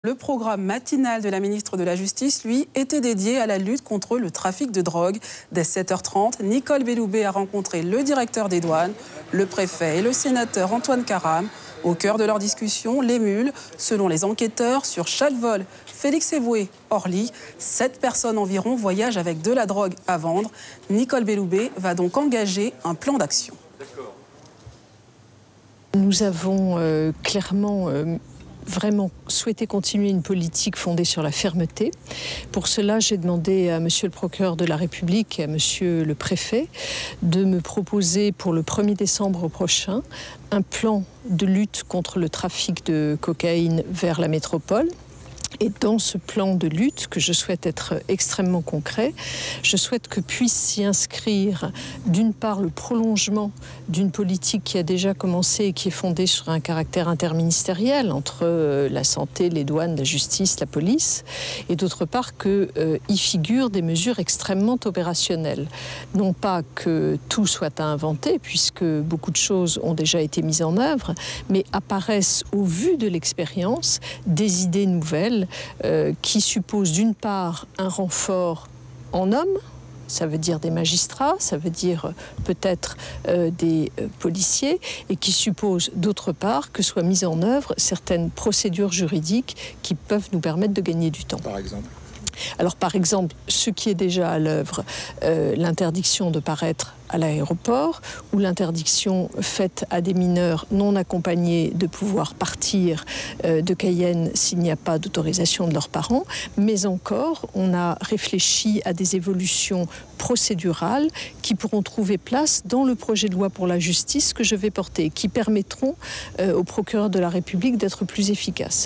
Le programme matinal de la ministre de la Justice, lui, était dédié à la lutte contre le trafic de drogue. Dès 7h30, Nicole Belloubet a rencontré le directeur des douanes, le préfet et le sénateur Antoine Karam. Au cœur de leur discussion, les mules. Selon les enquêteurs, sur chaque vol Félix-Éboué-Orly, 7 personnes environ voyagent avec de la drogue à vendre. Nicole Belloubet va donc engager un plan d'action. Nous avons clairement vraiment souhaité continuer une politique fondée sur la fermeté. Pour cela, j'ai demandé à monsieur le procureur de la République et à monsieur le préfet de me proposer pour le 1er décembre prochain un plan de lutte contre le trafic de cocaïne vers la métropole. Et dans ce plan de lutte, que je souhaite être extrêmement concret, je souhaite que puisse s'y inscrire d'une part le prolongement d'une politique qui a déjà commencé et qui est fondée sur un caractère interministériel entre la santé, les douanes, la justice, la police, et d'autre part que y figurent des mesures extrêmement opérationnelles. Non pas que tout soit à inventer, puisque beaucoup de choses ont déjà été mises en œuvre, mais apparaissent au vu de l'expérience des idées nouvelles qui suppose d'une part un renfort en hommes, ça veut dire des magistrats, ça veut dire peut-être des policiers, et qui suppose d'autre part que soient mises en œuvre certaines procédures juridiques qui peuvent nous permettre de gagner du temps. Par exemple ? Alors par exemple, ce qui est déjà à l'œuvre, l'interdiction de paraître à l'aéroport ou l'interdiction faite à des mineurs non accompagnés de pouvoir partir de Cayenne s'il n'y a pas d'autorisation de leurs parents. Mais encore, on a réfléchi à des évolutions procédurales qui pourront trouver place dans le projet de loi pour la justice que je vais porter, qui permettront au procureur de la République d'être plus efficace.